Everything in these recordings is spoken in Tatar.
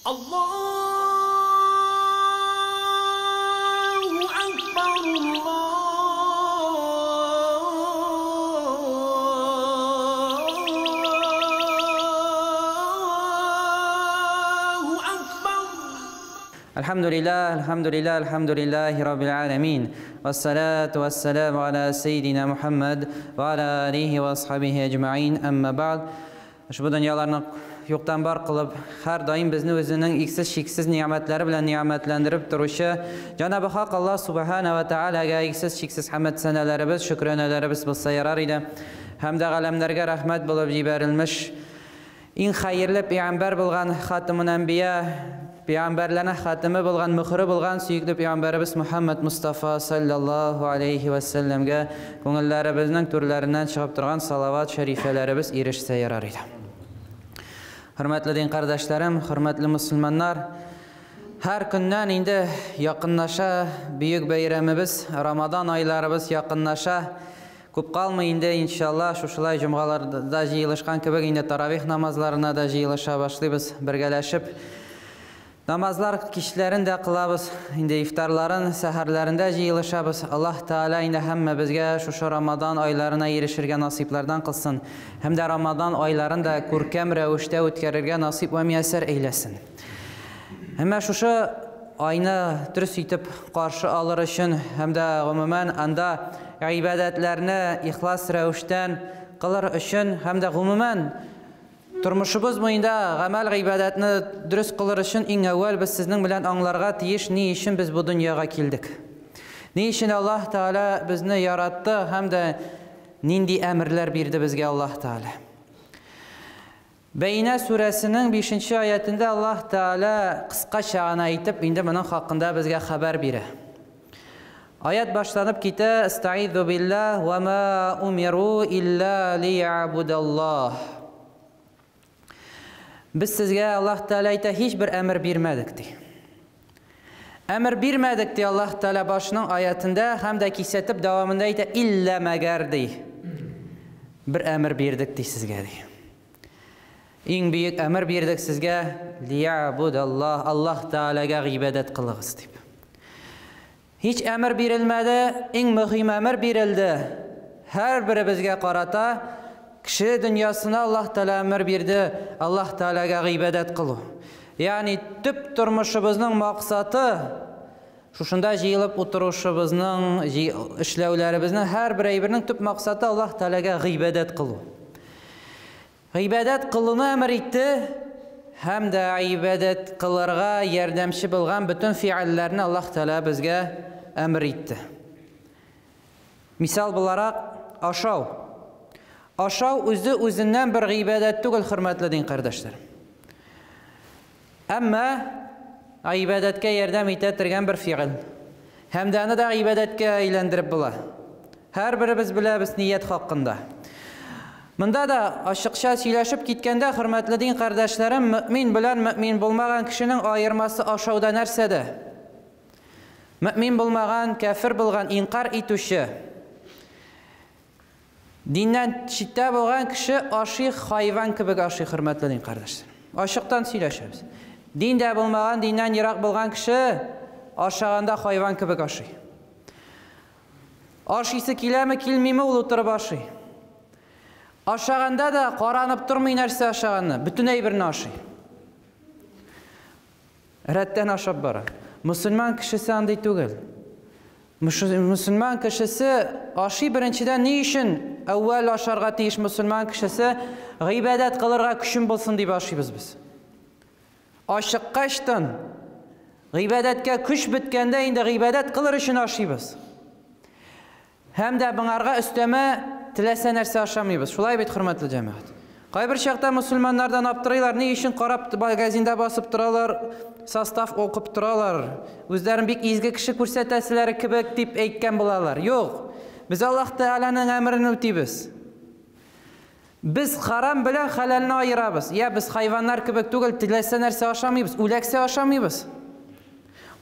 Allahu Akbar, Allahu Akbar. Elhamdülillahi Rabbil alemin. Vessalatu vesselamu ala seyyidina Muhammed ve ala alihi ve ashabihi ecma'in. Amma ba'd. Şu dünyalarını yoktan bar kılıp, her daim bizni özünün iksiz şiksiz nimetleri bilen nimetlendirip duruşu Cenab-ı Hak Allah Subhanahu ve Teala'ya iksiz şiksiz hamd senelerimiz, şükrenelerimiz bilse yarar idi. Hem de alemlerge rahmet bulup ciberilmiş. En hayırlı peygamber bulgan Hatemül Enbiya, peygamberlerine hatimi bulgan, mührü bulgan süyüklü peygamberimiz Muhammed Mustafa sallallahu aleyhi ve sellem'ge konularımızın türlerinden çıkıp durgan salavat şerifelerimiz erişse yarar idi. Hürmetli din kardeşlerim, hürmetli Müslümanlar, her günden indi yakınlaşa büyük bayramımız, Ramazan aylarımız yakınlaşa. Көп қалмай indi inşallah şuşulay cumgalarda jıyılışkan kebek indi taravih namazlarına da jıyılışa başlayız birgeleşip. Namazlar kişilerin de kılabız, indi iftarların, seherlerinde jıyılışabız. Allah Teala indi hemme bizge şuşu Ramazan aylarına erişirge nasiplerden kılsın. Hem de Ramazan aylarında kurkem revişte ötkerirge nasip ve müyesser eylesin. Hem şuşu ayını dürüst itip karşı alır için hem de umumen anda ibadetlerini ihlas revişten kılır için hem de umumen turmuşumuz boyunda amel ibadetini dürüst kılır için en evvel biz sizin bilen anlarga tiyiş ne için biz bu dünyaya geldik. Ne için Allah Teala bizni yarattı hem de nindi emirler birdi bizge Allah Teala. Beyne suresinin 5. ayetinde Allah Teala kıska şağına aytıp indi bunun hakkında bizge haber biri. Ayet başlanıp gite Estaizu billah ve ma umiru illa liya'budallah. Biz sizge Allah Teala'ya hiçbir emir vermedik di. Emir vermedik di Allah Teala başının ayetinde hem de kisetip devamında ite illa meger di. Bir emir verdik di sizge di. En büyük emir verdik sizge liya'budallah, Allah Teala'ya ibadet kılığız deyip. Hiç emir verilmedi, en mühim emir verildi. Her biri bizge karata, kişi dünyasına Allah Teala emir verdi, Allah Teala'ya ibadet kılı. Yani tüp turmuşumuzun maksatı, şuşunda jıyılıp oturuşumuzun, işlevlerimizin her birinin tüp maksatı Allah Teala'ya ibadet kılı. İbadet kılını emir etti, hem de ibadet kılırga yardımcı bulgan bütün fiillerini Allah Teala bizge emir etti. Misal olarak aşav. Aşav özünden bir ibadet değil, hürmetli din kardeşlerim. Ama ibadetke yardım ettirgen bir fiil. Hem de onu da ibadetke eğlendirip bula. Her birimiz biliriz niyet hakkında. Bunda da açıkça söyleşip gitkende hürmetli din kardeşlerim, mümin bilen mümin bulmagan kişinin ayırması aşağıda nersede? Mümin bulmagan, kafir bulgan, inkar etuşu. Dinden çitte bulgan kişi aşık hayvan gibi aşık hürmetli din kardeşlerim. Aşıktan söyleşiriz. Dinde bulmagan, dinden yirak bulgan kişi aşağında hayvan gibi aşık. Aşıksı kilemi kilmimi uluturub aşık. Aşağında da qaranıp durmayın nerse aşağını. Bütün eybirini aşık. Redden aşab bara. Müslüman kişisi andı tügül. Müslüman kişisi aşı birinciden ne için evvel aşarga teyiş Müslüman kişisi gıйбadet kılırga küçün bulsun deyip aşıyız biz. Aşık kaçtın. Gıйбадetke küç bitkende indi gıйбadet kılır için aşıyız. Hem de bunlarga üsteme tilese nerse aşamayız. Şulay bit hürmetli cemaat. Qaybir şaqta Müslümanlardan aptırıyorlar. Ne için qarab magazinde basıp duralar, sastaf okup duralar. Özlerin bir izgi kişi ko'rsatasilar kibek deb aytgan bulalar. Yok. Biz Allah Teala'nın emrini öteybiz. Biz haram bilen halalni ayırabız. Ya biz hayvanlar kibek tugul tilese nerse aşamayız. Ulaksa aşamayız.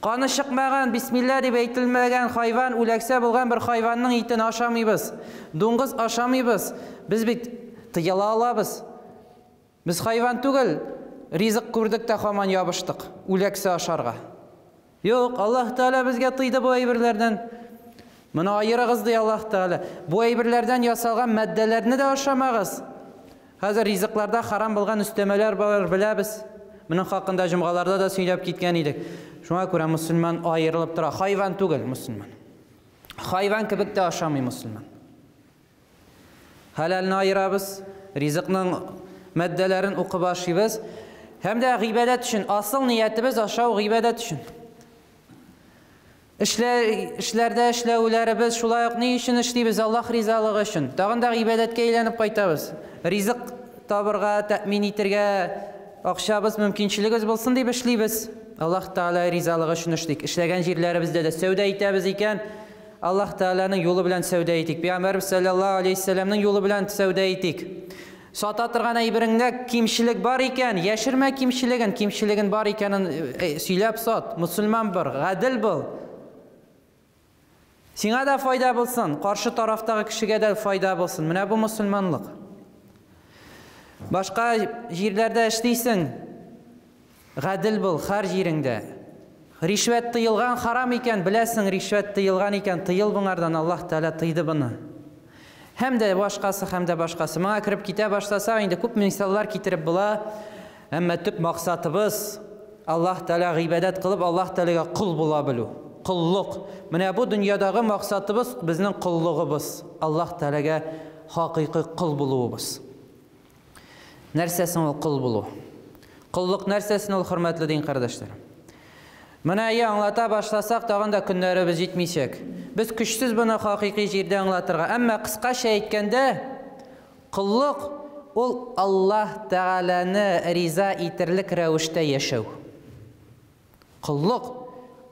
Qanı çıkmagan, bismillah deb aytilmagan hayvan, ulaksa bulgan bir hayvanның itini aşamayız. Do'ng'iz aşamayız. Biz bit tıyıla alabız. Biz hayvan tugul, Ризык күрдек тә һаман ябыштык. Үләксә ашарга. Юк, Аллаһ Таала безгә тыйды бу әйберләрдән. Моны айырыгыз ди Аллаһ Таала. Бу әйберләрдән ясалган матдәләрне дә ашамагыз. Хәзер ризыкларда харам булган үстәмәләр бар, беләбез. Моның хакында җомгаларда да сөйләп киткән идек. Шуңа күрә мусульман айырылып тора. Хайван түгел мусульман. Хайван кебек тә ашамый мусульман. Халалны айырабыз, ризыкның матдәләрен укып ашыйбыз. Һәм дә гыйбадәт өчен, асыл ниятебез ашау гыйбадәт өчен. Эшләрдә эшләүләребез шулай ук ни өчен эшлибез? Аллаһ ризалыгы өчен. Тагын да гыйбадәткә әйләнеп кайтабыз. Ризык табырга, тәэмин итәргә акчабыз, мөмкинчелегебез булсын дип эшлибез. Аллаһ Таала ризалыгы өчен эшлик. Эшләгән җирләребездә дә сәүдә итәбез икән, Аллаһ Тааланың юлы белән сәүдә итик. Пәйгамбәр саллаллаһу алейһи вәсәлләмнең юлы белән сәүдә итик. Сата торган әйбереңдә кимчилек бар икән, яшермә кимчилеген бар икәнен сөйләп сат. Мусульман бер, гадел бул. Сиңа да файда булсын, каршы тарафтагы кешегә дә файда булсын. Менә бу мусульманлык. Башка җирләрдә эшлисең, гадел бул һәр җиреңдә. Ришвәт тыелган харам икән, беләсең, ришвәт тыелган икән, тыел буңардан, Аллаһ Таала тыйды буны. Һәм дә башкасы. Моңа кирип китә башласак, инде күп мисаллар китереп була. Әмма төп максатыбыз Аллаһ Таала гыйбадәт кылып, Аллаһ Таалага кул була белү. Куллык. Менә бу дөньядагы максатыбыз безнең куллыгыбыз. Аллаһ Таалага хакыйкый кул булуыбыз. Нәрсәсен ул кул булу? Куллык нәрсәсен ул, хөрмәтле дин кардәшләр? Менә аңлата башласак, тагын да көннәребез җитмичәк. Без көчсез буны хакыйкый җирдә аңлатырга. Әмма кыскача әйткәндә, куллык ул Аллаһ Тааланы риза итерлек рәвештә яшәү. Куллык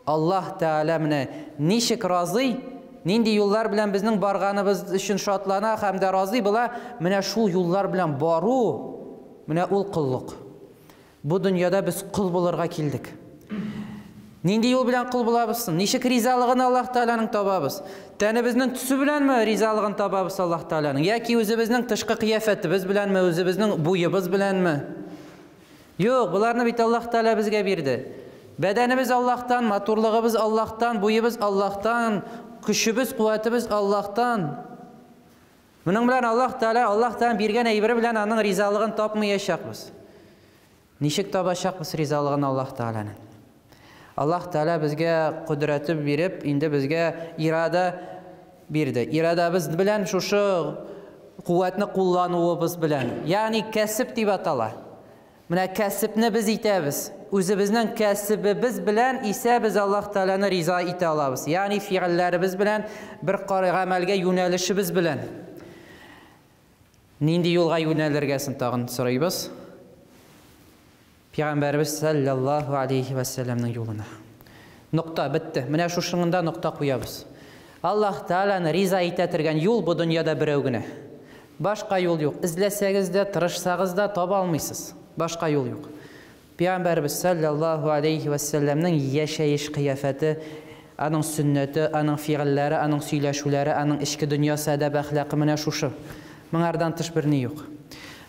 Аллаһ Таала менә ничек разый, нинди юллар белән безнең барганыбыз өчен шатлана һәм дә разый була, менә шул юллар белән бару, менә ул куллык. Бу дөньяда без кул булырга килдек. Нинди юл белән кул булабыз? Ничек ризалыгын Аллаһ Тааланың табабыз? Тәнебезнең төсе беләнме ризалыгын табабыз Аллаһ Тааланың? Яки үзебезнең тышкы кыяфәтебез беләнме, үзебезнең буебыз беләнме? Юк, буларны бит Аллаһ Таала безгә бирде. Бәдәнебез Аллаһтан, матурлыгыбыз Аллаһтан, буебыз Аллаһтан, көчебез, куәтебез Аллаһтан. Моның белән Аллаһ Таала биргән әйбере белән аның ризалыгын тапмаячакбыз. Ничек табачакбыз ризалыгын Аллаһ Тааланың? Аллаһ Таала безгә кудрәте биреп, инде безгә ирада бирде. Ирадабыз белән шушы куәтне куллануыбыз белән, ягъни кәсеп дип атала. Менә кәсепне без итәбез. Үзебезнең кәсебебез белән исә без Аллаһ Тааланы риза итә алабыз. Ягъни фиилләребез белән, бер гамәлгә юнәлешебез белән. Нинди юлга юнәлергәсен тагын сорыйбыз? Пәйгамбәрбез саллаллаһу алейһи ва сәлләмнең юлына. Нокта бетте. Менә шушыңында нокта куябыз. Аллаһ Тааланы риза итә торган юл бу дөньяда берәү генә. Башка юл юк. Изләсәгез дә, тырышсагыз да таба алмыйсыз. Башка юл юк. Пәйгамбәрбез саллаллаһу алейһи ва сәлләмнең яшәеш кыяфәте, аның сөннәте, аның фиилләре, аның сөйләшүләре, аның ичке дөньясы, әдәп, әхлакы менә шушы. Моңардан тыш берни юк.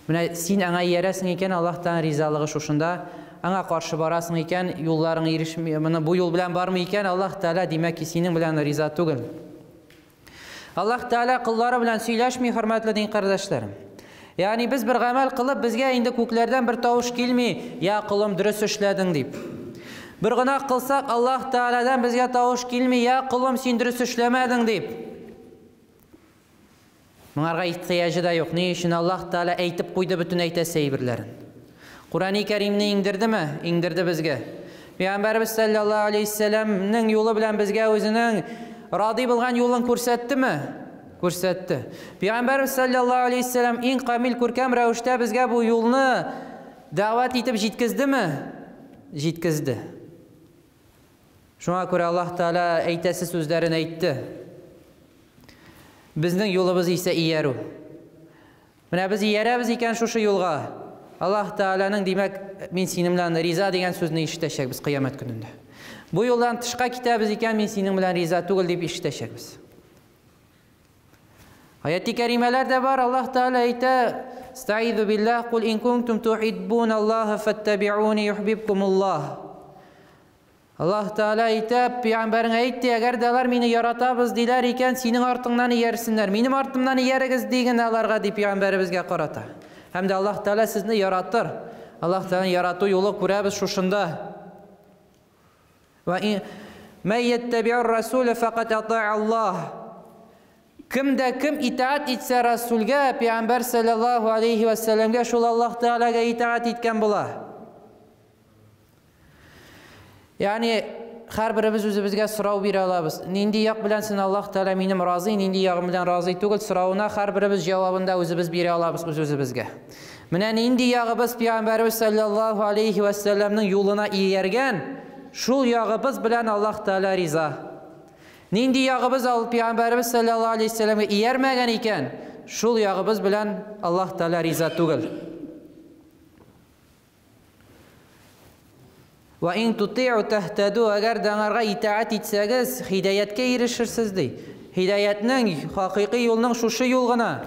Менә син аңа ярәсең икән, Аллаһтан ризалыгы шушында, аңа каршы барасың икән, юлларың ирешми, моны бу юл белән бармый икән, Аллаһ Таала димәк синең белән риза түгел. Аллаһ Таала куллары белән сөйләшми, хөрмәтле дин кардәшләрем. Ягъни без бер гамәл кылып, безгә инде күкләрдән бер тавыш килми, я кулым дөрес эшләдең дип. Бер гына кылсак, Аллаһ Тааладан безгә тавыш килми, я кулым син дөрес эшләмәдең дип. Моңарга ихтыяҗы да юк. Ни өчен Аллаһ Таала әйтеп куйды бүтән әйтәсе әйберләрен. Кур'ан-ы Кәримне иңдердеме? Иңдерде безгә. Пәйгамбәрбез саллаллаһу алейһи вәсәлләмнең юлы белән безгә үзенең ради булган юлын күрсәттеме? Күрсәтте. Пәйгамбәрбез саллаллаһу алейһи вәсәлләм иң камил күркәм рәвештә безгә бу юлны дәват итеп җиткездеме? Җиткезде. Шуңа күрә Аллаһ Таала әйтәсе сүзләрен әйтте. Безнең юлыбыз исә иярү. Менә без иярәбез икән шушы юлга. Аллаһ Тааланың димәк, мин синең белән риза дигән сүзне ишетәчәкбез кыямәт көнендә. Бу юлдан тышка китәбез икән, мин синең белән риза түгел дип ишетәчәкбез. Аяти кәримәләр дә бар. Аллаһ Таала әйтә: Estaizu billah, kul in kuntum tuhibbunallaha fattabi'uni yuhibbukumullah. Allah Teala aytып, Peygamberin aytты, agar da alар meni yaratабыз диләр икән, синең артыңнан иярсеннәр. Минем артымнан иярегез дигән аларга дип Пәйгамбәребезгә карата. Һәм дә Аллаһ Теала сезне яратыр. Аллаһ Теаланың ярату юлы күрәбез шушында. Ва ман яттаби'ур расула фақат ата'a Аллаһ. Кимдә ким итаат итсә Расулгә, Пәйгамбәр саллаллаһу алейхи ва салламгә, шул Аллаһ Теалага итаат иткән була. Yani her birimiz özümüzge sırau bir alabız. Nindi yak bilen sen Allah Teala minim razı, nindi yağım bilen razı tugul sırauna her birimiz cevabında özümüz bir alabız özümüzge. Mine nindi yağımız Peygamberimiz sallallahu aleyhi ve sellem'nin yoluna iyergen, şul yağımız bilen Allah Teala riza. Nindi yağımız Peygamberimiz sallallahu aleyhi ve sellem'e iyermegen iken, şul yağımız bilen Allah Teala riza tugul. Ve in tuti'u tehtadu, agar danarga itaat etsəgiz, hidayetke erişirsiniz dey. Hidayetnin, hakiki yolunun şuşu yol gana.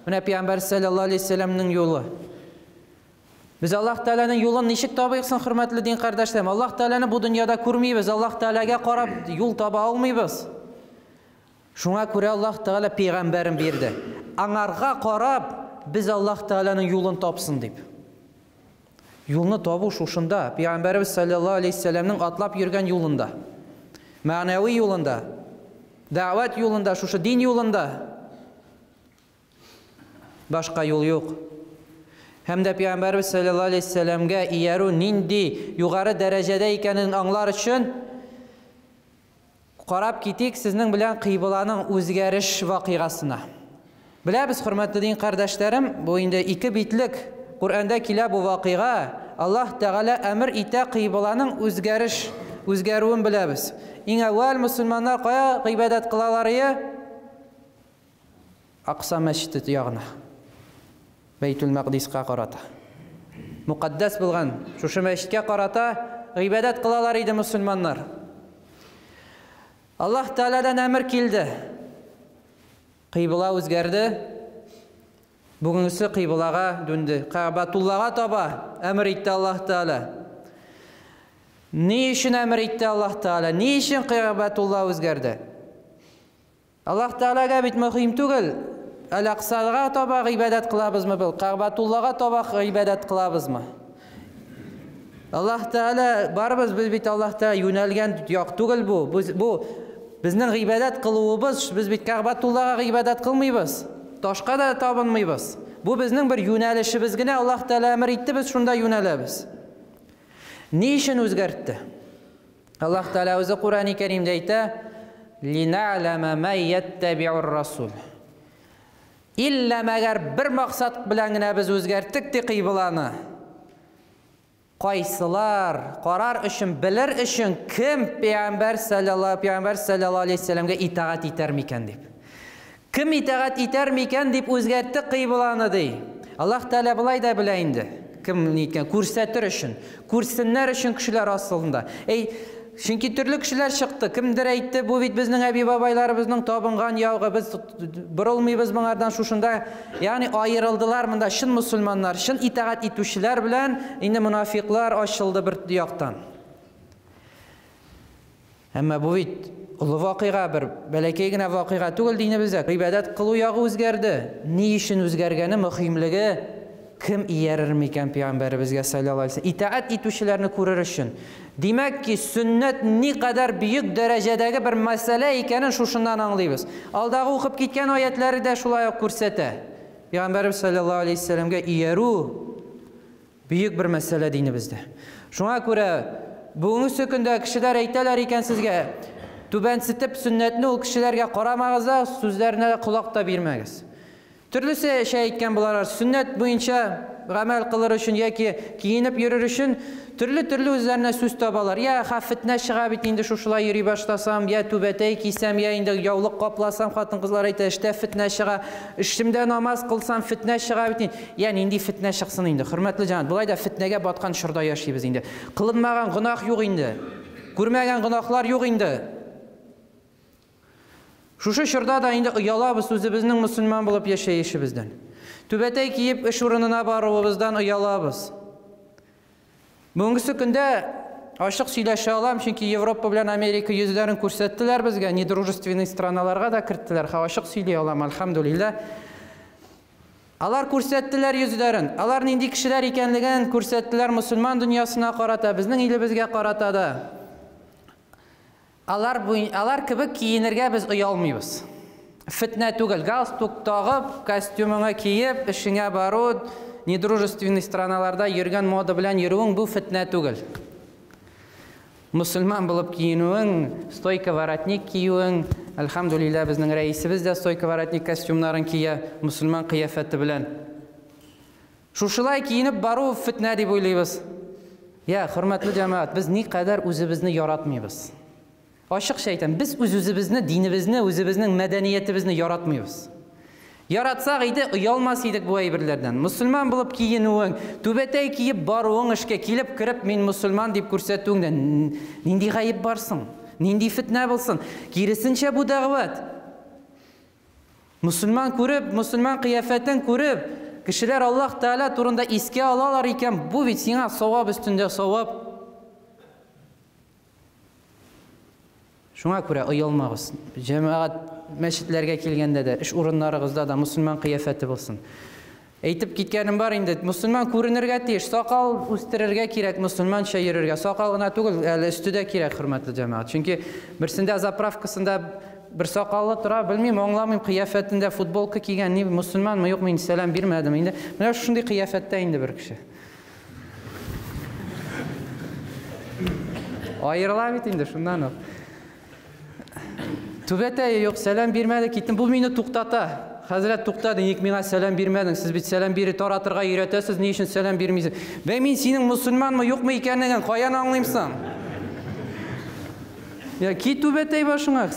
Mine Peygamber sallallahu aleyhi ve sellem'nin yolu. Biz Allah Teala'nın yolunu nişik tabıyıqsın, hürmetli din kardeşlerim. Allah Teala'nı bu dünyada kurmayız. Allah Teala'ga qarab yol taba almayız. Şuna göre Allah Teala peygamberin berdi. Anarga qarab biz Allah Teala'nın yolunu tapsın deyip. Yolunu tabu şuşunda, Peygamberimiz sallallahu aleyhi ve sellem'nin atlap yürgen yolunda, manevi yolunda, davet yolunda, şuşu din yolunda. Başka yol yok. Hem de Peygamberimiz sallallahu aleyhi ve sellem'ge iyeru nindi yukarı derecede ikenin anlar için qarab kitik sizning bilen kıybulanın özgeriş vakıgasına. Bilemiz hürmetli din kardeşlerim, bu indi 2 bitlik Kur'an'da kila bu vakıga Allah Teala emir ite kıybulanın özgeriğini bilemiz. En evvel Müslümanlar kaya ibadet kılaları Aqsa Mescidi yağına. Beytül Maqdis'e qarata. Muqaddas bilgan şu mescidge qarata ibadet kılalar idi Müslümanlar. Allah Teala'dan emir keldi. Qibla özgerdi. Bugünküsü qiblaga döndü. Ka'batullah'a taba emir etti Allah Teala. Ne için emir etti Allah Teala? Ne için Ka'batullah özgerdi? Allah Teala'ga bit mühim tugul. Al-Aqsa'ga taba ibadet kılabızmı bil? Ka'batullah'a taba ibadet kılabızmı? Allah Teala barbız biz bit Allah Teala yönelgen yok tugul bu. Bu bizning ibadet kılığımız, biz bit Ka'batullah'a ibadet kılmayız. Taşqa da tabınmayız. Bu bizning bir yönelişimizgine Allah Teala emir etti, biz şunda yönelemiz. Ne için özgertti? Allah Teala özü Kur'an-ı Kerim'de aytı: "Lina'lama men yettabi'ur rasul." İlla meğer bir maksat bilen biz özgerttik de kıybulanı. Qaysylar qarar üçün, bilir üçün kim Peygamber sallallahu aleyhi ve sellem'ge itaat iter miken dep. Kim itaat iter miken dep özgertdi kıybulanı dey. Allah Teala bulay da bileyindi. Kim neytken kursetir üçün, kursinler üçün kişiler aslında. Çünkü türlü kişiler çıktı. Kimdir aytdı, bu bit bizning abi babaylarımızның tabıngan yağğı, biz burulmayız bunlardan şuşunda. Yani ayrıldılar mında şın Müslümanlar, şın itaat etüşler bilen, indi münafiklar açıldı bir diyaktan. Ama bu bit ulu vakıga bir, belekegine vakıga tugul dini bize. İbadet kılu yağı özgerdi. Ne işin özgergeni mühimligi? Kim iyerir miken Peygamberimizge sallallahu aleyhi ve sellem? İtaat etüşlerini kurur için. Demek ki sünnet ne kadar büyük derecedeki bir mesele ikenin şuşundan anlayız. Aldağı okup gitken ayetleri de şulaya kursete. Peygamberimiz sallallahu aleyhi ve sellem'ge iyeru büyük bir mesele dinimizde. Şuna göre bugün sökünde kişiler eyteler iken sizge tübensitip sünnetini o kişilerge qaramağızda sözlerine kulak da vermeyiz. Türlüsü şey etken bular, sünnet boyunca amel kılır için ya ki giyinip yürür için türlü üzerine söz tabalar. Ya fitne çığa bit indi şuşulay yürü başlasam, ya tübetey kiysem, ya indi yavluk kaplasam, katın kızlar ayta işte fitne çığa, işimde namaz kılsam fitne çığa bit indi. Yani indi fitne çıksın indi. Hürmetli canım, bulay da fitnege batkan şurada yaşayız indi. Kılınmagan günah yok indi. Görmegen günahlar yok indi. Şuşu şurada da indi uyalabız özümüzün Müslüman bulup yaşayışımızdan. Түбәтәй киеп эш урынына баруыбыздан оялабыз. Бүгенге көндә ашык сөйләшә алам, чөнки Европа белән Америка йөзләрен күрсәттеләр безгә, недружественный страналарга да керттеләр. Ашык сөйли алам, алхамдулилlah. Алар күрсәттеләр йөзләрен. Алар нинди кешеләр икәнлеген күрсәттеләр мусульман дөньясына карата, безнең илебезгә карата да. Алар кебек киенергә без оялмыйбыз. Фитнә түгел, галстук тагып, костюмыңа киеп, эшеңә бару, недружественный страналарда йөргән мода белән йөрүең бу фитнә түгел. Мусульман булып киенүең, стойка воротник киюең, алхамдулилlah безнең рәисебез дә стойка воротник костюмнарын кия, мусульман кыяфәте белән. Шушылай киенеп бару фитнә дип уйлыйбыз. Я, хөрмәтле җәмәгать, без никадәр үзебезне яратмыйбыз. Ашык шәйтан, biz үзебезне, динебезне, үзебезнең мәдәниятебезне яратмыйбыз. Яратсак иде, оялмас идек бу әйберләрдән. Мусульман булып киенүең, түбәтәй киеп баруың, эшкә килеп кирип, мин мусульман дип күрсәтүеңдән нинди гаеп барсың? Нинди фитнә булсын? Киресенчә бу дәгъват. Мусульман күреп, мусульман кыяфәтен күреп, кешеләр Аллаһ Тәала турында искә алалар икән, бу бит сиңа савап өстендә савап. Шуңа күрә оялмагыз. Җәмәгать мәчетләргә килгәндә дә, эш урыннарыгызда да мусульман кыяфәте булсын. Әйтеп киткәнем бар инде, мусульман күренергә тиеш, сакал үстерергә кирәк, мусульманча йөрергә. Сакал гына түгел, әле өстедә кирәк, хөрмәтле җәмәгать. Чөнки берсендә заправкасында бер сакаллы тора, белмим, аңламыйм, кыяфәтендә футболка кигән, ни мусульманмы, юкмы, инде сәлам бирмәдем инде. Менә шундый кыяфәттә инде бер кеше. Аерыла бит инде шуннан ук. Түбәтәй юк, сәлам бирмәде, киттем. Бу мине туктата. Хәзрәт туктады, ник миңа сәлам бирмәдең? Сез бит сәлам биреп таратырга өйрәтәсез, ни өчен сәлам бирмисез? Бә мин синең мусульманмы, юкмы икәнлеген каян аңлыймсың? Я кит түбәтәй башыңа.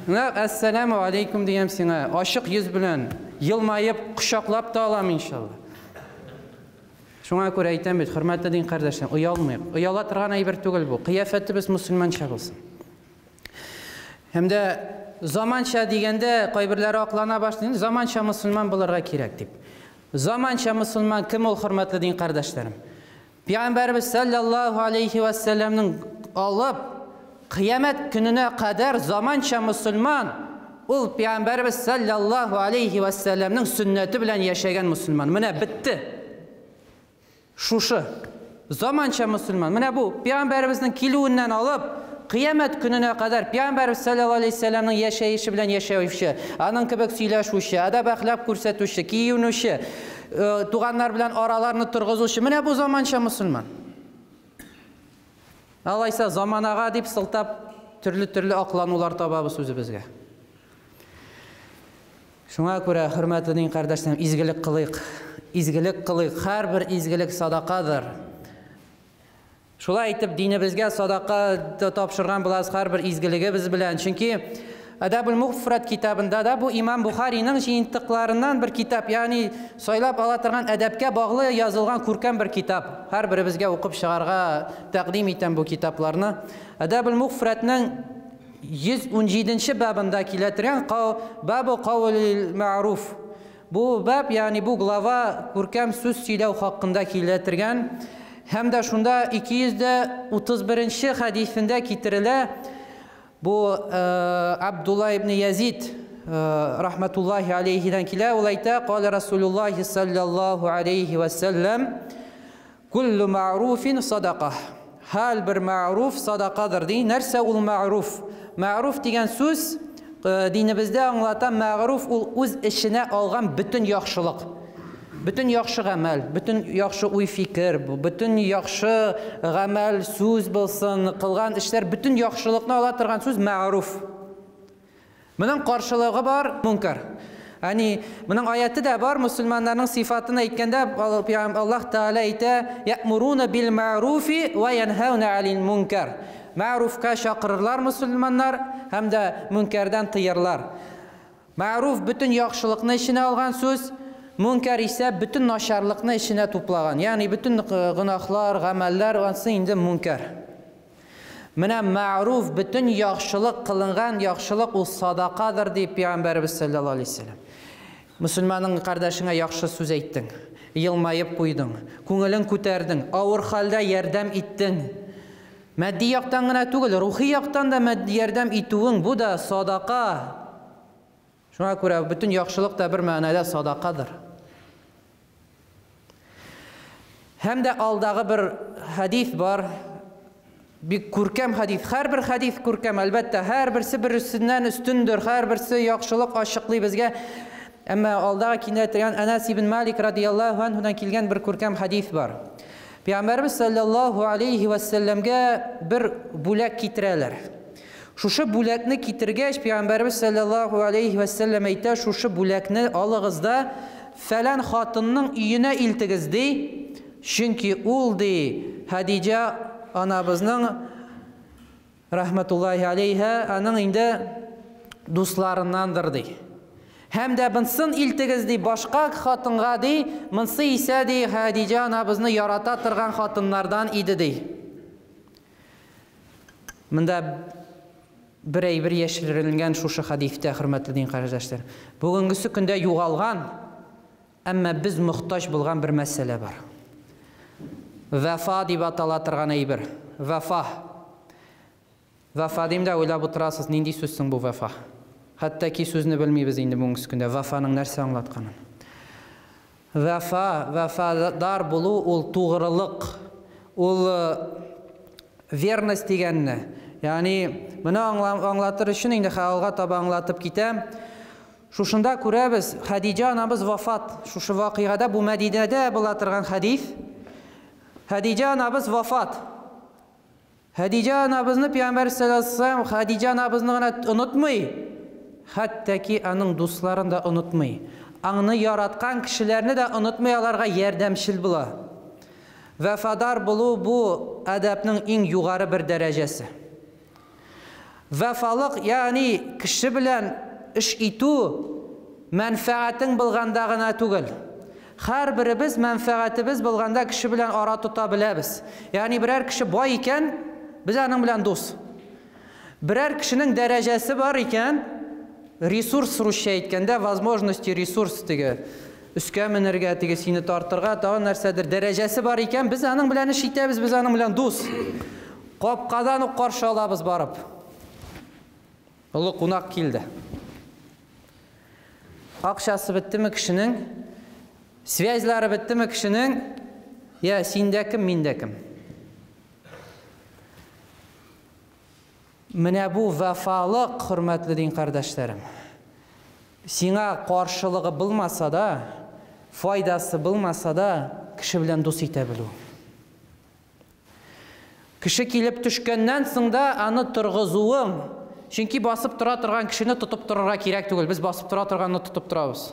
Әссәламу алейкум дигән сиңа, ашык йөз белән, йылмаеп, кочаклап та алам иншалла. Шуңа күрә әйтәм бит, хөрмәтле дин кардәшләр, оялмыйк. Ояла торган әйбер түгел бу. Кыяфәтебез мусульманча булсын. Hem de zamança degende kayberleri aklana başlayın. Zamança Müslüman bulurga kirek deyip. Zamança Müslüman kim ol hürmetli din kardeşlerim? Peygamberimiz sallallahu aleyhi ve sellem'nin alıp kıyamet gününe kadar zamança Müslüman ol Peygamberimiz sallallahu aleyhi ve sellem'nin sünneti bilen yaşayan Müslüman. Mine bitti. Şuşu. Zamança Müslüman. Mine bu. Peygamberimizin kiluğundan alıp kıyamet gününe kadar Peygamberimiz sallallahu aleyhi ve sellem'nin yaşayışı bilen yaşayışı, anın kebek söyleşüşü, adab ahlak ko'rsatuvchi, kiyinişi, tuğanlar bilen aralarını turg'izuvchi. Mine bu zamancha Müslüman. Alaysa zamanaga deb siltab türlü aqlanular tababız o'zimizga. Şuna ko'ra hurmatli din qardoshlar, izgilik qilaylik. İzgilik qilaylik. Har bir izgilik sadaqadir. Şulay aytib dinimizga sadaqa topshirgan bo'lasiz har bir izgiligimiz bilan. Chunki Adabul Mufrad kitabında da bu İmam Buxariyning jiyintiqlaridan bir kitap, ya'ni so'ylab ola turgan adabga bog'li yozilgan ko'rkam bir kitap. Har birimizga o'qib chiqarga taqdim etam bu kitaplarni. Adabul Mufradning 117-babında keltirilgan babu qawlil ma'ruf. Bu bab, ya'ni bu glava ko'rkam so'z so'zlaw haqida keltirilgan. Hem de şunda 231. hadisinde getirile bu Abdullah ibn Yazid rahmetullahi aleyhiden kila olayta qala Resulullah sallallahu aleyhi ve sellem kullu ma'rufin sadaqah. Hal bir ma'ruf sadaqadır deyin. Nerse ul ma'ruf. Ma'ruf degen söz dinimizde anlatan ma'ruf ul öz işine algan bütün yaxşılık. Bütün yaxşı əməl, bütün yaxşı uy fikir, bütün yaxşı əməl, söz bilsin, qılğan işlər, bütün yaxşılıqını alatırğan söz ma'ruf. Bunun qarşılığı var, münkar. Yani bunun ayeti de var, Müslümanların sıfatını aytkanda Allah Teala aytı: "Ya'muruna bil ma'rufi ve yenhauna 'anil munkar." Ma'rufka çağırırlar Müslümanlar, hem de münkerden tıyırlar. Ma'ruf bütün yaxşılıqını içine alğan söz, münkar ise bütün naşarlıqını içine toplagan. Yani bütün günahlar, gameller ansı indi münkar. Mine ma'ruf bütün yaxşılık kılıngan yaxşılık o sadakadır deyip Peygamberimiz sallallahu aleyhi ve sellem. Мөселманның кардәшеңә яхшы сүз әйттең, елмайып куйдың, күңелен күтәрдең, авыр хәлдә ярдәм иттең. Матди яктан гына түгел, рухи яктан да ярдәм итүең бу да садака. Шуңа күрә бүтән яхшылык та бер мәгънәдә садакадыр. Һәм дә алдагы бер хадис бар. Бик күркәм хадис. Һәрбер хадис күркәм, әлбәттә, һәрберсе берсеннән өстендер, һәрберсе яхшылык ачыклый безгә. Әмма алдагы кинәтән Анас ибн Малик радиллаһу анһудан килгән бер күркәм хадис бар. Пәйгамбәрбез саллаллаһу алейхи ва салламга бер бүләк китерәләр. Шушы бүләкне китергәч, Пәйгамбәрбез саллаллаһу алейхи ва саллям әйтә, шушы бүләкне алыгыз да фәлән хатынның өенә илтегез ди. Чөнки ул ди Хадиҗа анабызның рахмәтуллаһи алейһа аның инде дусларыннандыр ди. Һәм дә бынсын илтегез ди башка хатынга ди, монсы исә ди Хадиҗа анабызны ярата торган хатыннардан иде ди. Монда бер яшерелгән шушы хадифтә, хөрмәтле дин кардәшләр. Бүгенгесе көндә югалган, әмма без мохтаҗ булган бер мәсьәлә бар. Вафа дип атала торган әйбер. Вафа. Вафа димдә уйлап утырасыз, нинди сүз соң бу вафа? Хәтта ки сүзне белмибез инде бүгенге көндә вафаның нәрсә аңлатканын. Вафадар булу ул тугрылык, ул верность дигәнне. Ягъни моны аңлатыр өчен инде халга таба аңлатып китәм. Шушында күрәбез, Хадиҗа анабыз вафат. Шушы вакыйгада бу Мәдинәдә була торган хадис. Хадиҗа анабыз вафат. Хадиҗа анабызны Пәйгамбәр саллаллаһу алейһи ва саллям Хадиҗа анабызны гына онытмый, хәтта ки аның дусларын да онытмый. Аңны яраткан кешеләрне дә онытмый, аларга ярдәмчил була. Вафадар булу бу әдәпнең иң югары бер дәрәҗәсе. Вафалык, ягъни кеше белән эш итү мәнфәгатең булганда гына түгел. Һәрберебез мәнфәгатебез булганда кеше белән ара тота беләбез. Ягъни берәр кеше бай икән, без аның белән дус. Берәр кешенең дәрәҗәсе бар икән, ресурс русча әйткәндә, возможности ресурс диге. Үскә менергә диге сине тартырга, тагын нәрсәдер дәрәҗәсе бар икән, без аның белән эш итәбез, без аның белән дус. Капкадан ук каршы алабыз барып. Улы кунак килде. Акчасы биттеме кешенең? Связьлары биттеме кешенең? Я, синдә кем, миндә кем? Менә бу вафалык, хөрмәтле дин кардәшләрем. Сиңа каршылыгы булмаса да, файдасы булмаса да, кеше белән дус итә белү. Кеше килеп төшкәннән соң да аны торгызуың. Чөнки басып тора торган кешене тотып торырга кирәк түгел. Без басып тора торганны тотып торабыз.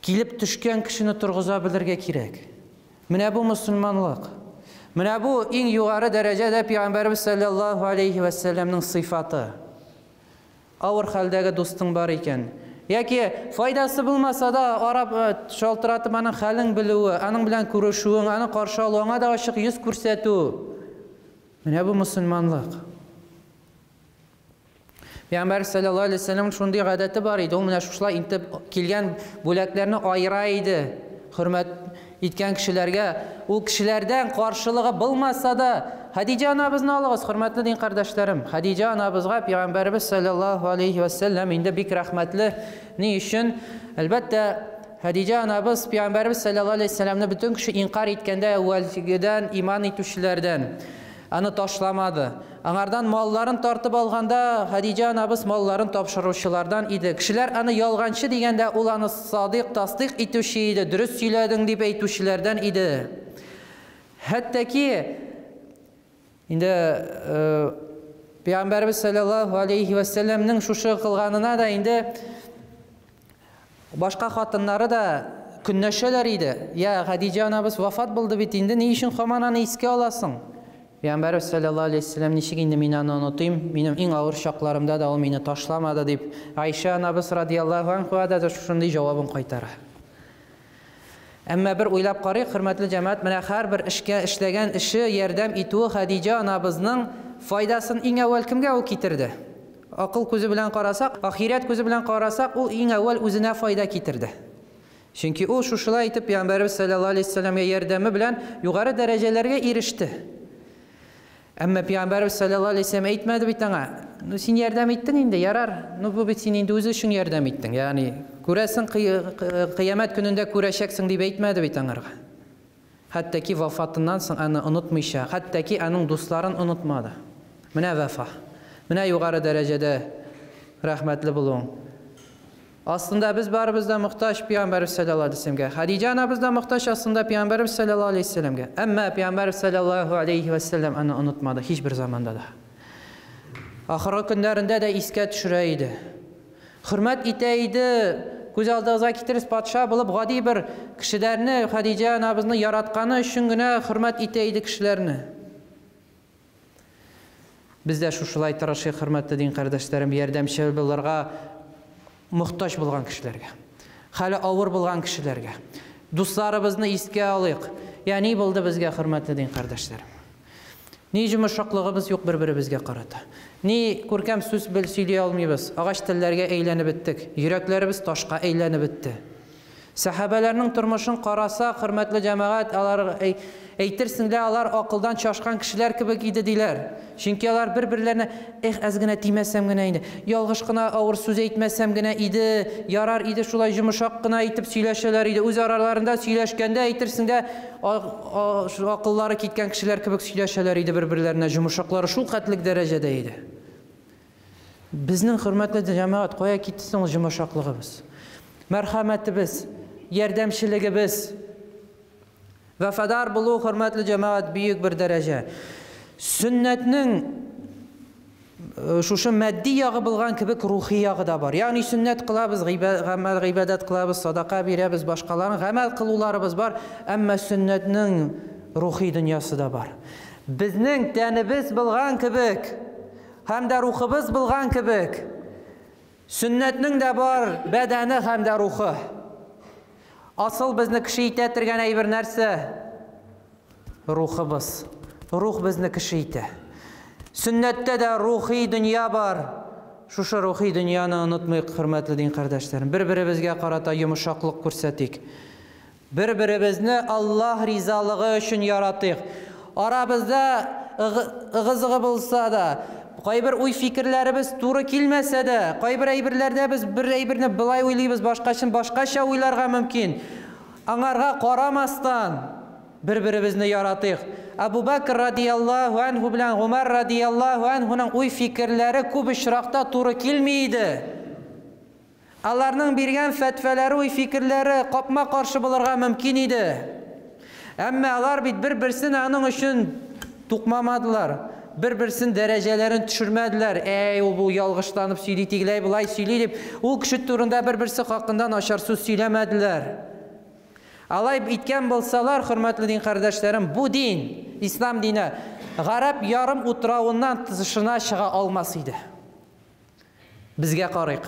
Килеп төшкән кешене торгыза белергә кирәк. Менә бу мөселманлык. Менә бу иң югары дәрәҗәдә Пәйгамбәрбез саллаллаһу алейхи ва саллямның сыйфаты. Авыр хәлдәге дустың бар икән, яки файдасы булмаса да арап шалтыратып аның хәлен белүе, аның белән күрешүең, аны каршы алуыңа да ачык йөз күрсәтү. Менә бу мөселманлык. Пәйгамбәр саллаллаһу алейхи ва саллям шундый гадәте бар иде. Ул менә шушылай интеп килгән бүләкләрне айыра иде. Хөрмәт иткән кешеләргә, ул кешеләрдән каршылыгы булмаса да, Хадиҗа анабызны алыгыз, хөрмәтле дин кардәшләрем. Хадиҗа анабызга Пәйгамбәрбез саллаллаһу алейхи ва саллям инде бик рәхмәтле. Ни өчен? Әлбәттә, Хадиҗа анабыз Пәйгамбәрбез саллаллаһу алейхи ва саллямны бүтән кеше инкар иткәндә әүвәлгедән иман итүчеләрдән аны ташламады. Аңардан малларын тартып алганда Хадиҗа анабыз малларын тапшыручылардан иде. Кешеләр аны ялганчы дигәндә ул аны садык, тасдык итүче иде, дөрес сөйләдең дип әйтүчеләрдән иде. Хәтта ки инде Пәйгамбәрбез саллаллаһу алейхи ва саллямның шушы кылганына да инде башка хатыннары да көннәшәләр иде. Я, Хадиҗа анабыз вафат булды бит инде, ни өчен һаман аны искә аласың? Пәйгамбәрбез саллаллаһу алейхи ва саллям ничек инде мин аны онытыйм, минем иң авыр чакларымда да ул мине ташламады дип Айша анабыз радиллаһу анха да шундый җавабын кайтара. Әмма бер уйлап карыйк, хөрмәтле җәмәгать, менә һәрбер эшкә эшләгән эше ярдәм итүе Хадиҗа анабызның файдасын иң әүвәл кемгә ул китерде? Акыл күзе белән карасак, ахирет күзе белән карасак, ул иң әүвәл үзенә файда китерде. Чөнки ул шушылай итеп Пәйгамбәрбез саллаллаһу алейһи ва сәлләмгә ярдәме белән югары дәрәҗәләргә иреште. Әмма Пәйгамбәрбез саллаллаһу алейһи ва сәлләм әйтмәде бит аңа: "Ну син ярдәм иттең инде, ярар. Ну бу бит син инде үзе өчен ярдәм иттең. Ягъни күрәсең кыямәт көнендә күрәчәксең" дип әйтмәде бит аңарга. Хәтта ки вафатыннан соң аны онытмыйча, хәтта ки аның дусларын онытмады. Менә вафа. Менә югары дәрәҗәдә рәхмәтле булуың. Aslında biz barımız da muhtaç Peygamberimiz sallallahu aleyhi ve sellem'e. Hadice anamız da muhtaç aslında Peygamberimiz sallallahu aleyhi ve sellem'e. Ama Peygamberimiz sallallahu aleyhi ve sellem onu unutmadı hiçbir zamanda da. Ahırı günlerinde de iskat düşüreydi. Hürmet iteydi. Göz aldığınıza getiririz padişah bulup gadi bir kişilerini Hadice anamızın yaratkanı üçün güne hürmet iteydi kişilerini. Biz de şuşulay taraşı hürmetli din kardeşlerim yardımcı bulurga muhtaç bulgan kişilerge, hali ağır bulgan kişilerge, dostlarımızı iske alayıq. Yani buldu bizge hürmetli din kardeşlerim. Ni cümüşaklığımız yok bir-birimizge qarata. Ni көркем söz söyley almayız. Ağaç tellerge eğlenip bittik. Yüreklerimiz taşqa eğlenip bitti. Sahabelerinin turmuşun qarasa, hürmetli cemaat, alar eytirsinler, alar akıldan çaşkan kişiler kibik idi diler. Çünkü alar birbirlerine azgına tiymesem gine idi. Yalğışqına ağır söz eytmesem gine idi. Yarar idi şulay jumuşaqqına eytip söyleşeler idi. Öz aralarında söyleşkende eytirsinler, akılları kitken kişiler kibik söyleşeler idi birbirlerine. Jumuşaqları şul qatlik derecede idi. Bizning hürmetli cemaat qoya kitsin o jumuşaqlığımız. Merhametimiz, yardımçılığımız, vefadar buluğ hürmetli cemaat büyük bir derece. Sünnetinin şuşu maddi yağı bulgan kibik ruhi yağı da var. Yani sünnet kılabız, gıybet kılabız, sadaka birimiz, başkalarının gamel kılılarımız var. Ama sünnetinin ruhi dünyası da var. Bizning tenimiz bulgan kibik, hem de ruhumuz bulgan kibik. Sünnetinin de var bedeni hem de ruhu. Asıl bizni kişi itetirgen bir nerse ruhumuz. Ruh bizni kişi ite. Sünnette de ruhi dünya var. Şu ruhi dünyanı unutmayık hürmetli din kardeşlerim. Birbirimizge qarata yumuşaqlıq ko'rsatik. Birbirimizni Allah rizalığı üçün yaratıyıq. Aramızda ığızığı bulsa da, qaybir uy fikirlerimiz doğru kelmese de, qaybir aybirlerde biz bir aybirni bilay oylaymiz, başqacha oylarga mümkün. Anarga qaramasdan bir-birimizni yaratıyıq. Abu Bakr radiyallahu anhu bilan Umar radiyallahu anhu'nun uy fikirleri көп işraqta doğru kelmeydi. Onlarning bergan fatvalari, uy fikirleri qopma qarşı bulurga mümkün idi. Ama ular bir-birsini onun üçün tuqmamadılar. Bir-birsinin derecelerini düşürmediler. O bu yalğışlanıp söyleytigley, bulay söyleyip, o kişi turunda bir-birisi hakkından aşar söz söylemediler. Alay itken bulsalar, hürmetli din kardeşlerim, bu din, İslam dini, Garap yarım utrağından dışına çığa almasıydı. Bizge qarayıq.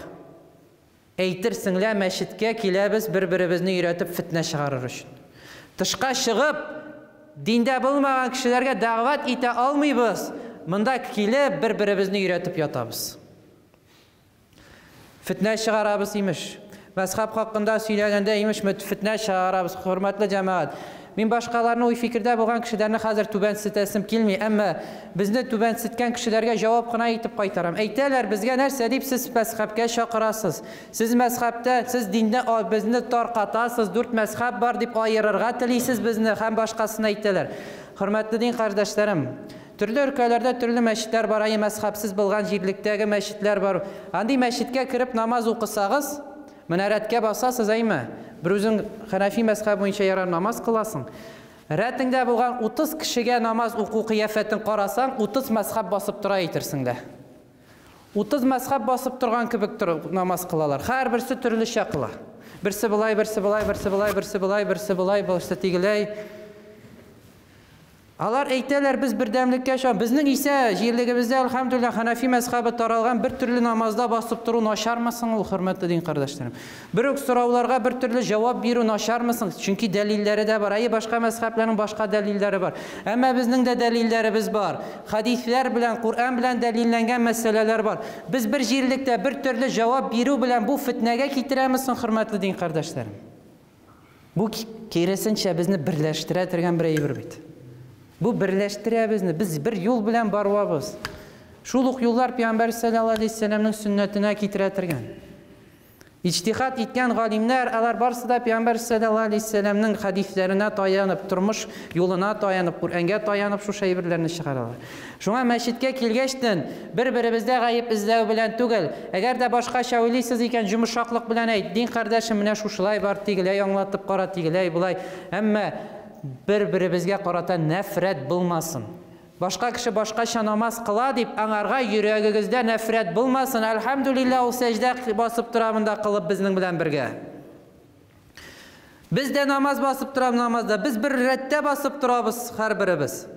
Eytirsinler meşitke kilebіз bir-birimizni üretip fitne çıkarır üçün. Dışqa шығып, dinde bulmayan kişilerge davet ite almayız. Mında kile bir-birimizni üretip yatabız. Fitne çıkarabız imiş. Mezhep hakkında söylenende imiş fitne çıkarabız. Hürmetli cemaat. Min başkalarına uy fikirde bulgan kişilerine hazır tüben sitesim kilmi. Ama bizni tüben sitken kişilerge cevap kına itip kaytaram. Eyteler bizge nerse deyip siz mezhepke şakırasız. Siz mezhepte, siz dinde bizni tarqatasız. 4 mezhep var deyip ayırırga tilisiz bizni. Hem başkasına eyteler. Hürmetli din kardeşlerim. Türlü ülkelerde türlü meşitler var. Ayı mezhepsiz bulgan jirlikteki meşitler var. Andi meşitke kirip namaz okusağız. Minaretke basasız ayma. Bir özün Hanefi mezhebi boyunca yarar namaz kılasın. Rətində bulgan 30 kişiye namaz oku kıyafetin qarasan 30 mezhep basıp tura etirsin de. 30 mezhep basıp turgan kibik namaz kılalar. Her birisi türlü şey kıla. Birisi bulay, birisi bulay, birisi bulay, birisi bulay, birisi bulay, birisi tigilay. Алар әйтәләр, biz бердәмлеккә чам. Безнең исә җирлегебездә әлхәмдүлилләh Ханафи мәзһәбе таралган бер төрле намазда басып тору начармысың ул, хөрмәтле дин кардәшләрем. Бер үк сорауларга бер төрле җавап бирү начармысың? Чөнки дәлилләре дә бар. Башка мәзһәбләрнең башка дәлилләре бар. Әмма безнең дә дәлилләребез бар. Хадисләр белән, Куръан белән дәлилләнгән мәсьәләләр бар. Без бер җирлектә бер төрле җавап бирү белән бу фитнәгә китерәмесең, хөрмәтле дин кардәшләрем? Бу киресенчә безне берләштерә торган бер әйбер бит. Бу берләштерә безне, без бер юл белән барабыз. Шул ук юллар Пәйгамбәр саллаллаһу алейһи вассаламның сөннәтенә китерә торган. İçtihat иткән галимнәр, алар барысы да Пәйгамбәр саллаллаһу алейһи вассаламның хадисләренә таянып, тормыш юлына таянып, Куръанга таянып шу шәйберләрне чыгаралар. Шуңа мәчеткә килгәчтен бер-беребездә гаеп эзләү белән түгел, әгәр дә башкача уйлыйсыз икән, җумшаклык белән әйт, дин кардәшем, менә шушылай бар, тигеләй аңлатып кара, тигеләй булай. Әмма бер-беребезгә карата нәфрәт булмасын. Башка кеше башкача намаз кыла дип, аңарга йөрәгегездә нәфрәт булмасын. Әлхәмдүлилләh, ул сәҗдә басып тора монда кылып безнең белән бергә. Без дә намаз басып торабыз намазда, без бер рәттә басып торабыз һәрберебез.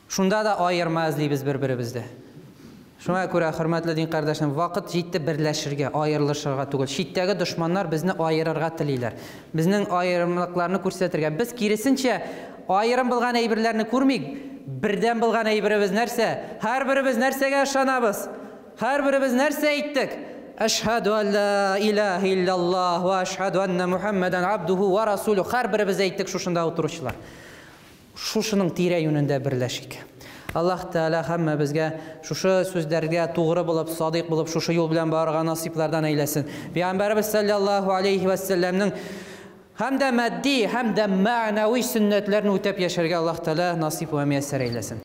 Шунда да аерма эзлибез бер-беребездә. Шуңа күрә, хөрмәтле дин кардәшләрем, вакыт җитте берләшергә, аерылышырга түгел. Читтәге дошманнар безне аерырга телиләр. Безнең аерымлыкларны күрсәтергә. Без киресенчә аерым булган әйберләрне күрмик. Бердәм булган әйберебез нәрсә? Һәрберебез нәрсәгә ышанабыз? Һәрберебез нәрсә әйттек? Әшһаду ан ла илаһа илляллаһ ва әшһаду анна Мухаммадан абдуху ва расулу. Һәрберебез әйттек шушында утыручылар. Шушының тирә юнендә берләшик. Аллаһ Тәала һәммә безгә шушы сүзләргә тугры булып, садыйк булып, шушы юл белән барырга насыйплардан әйләсен. Пәйгамбәрбез саллаллаһу алейһи ва салламның һәм дә матди, һәм дә мәгънәви сөннәтләрне үтәп яшәргә Аллаһ Тәала насыйп ва мияссәр әйләсен.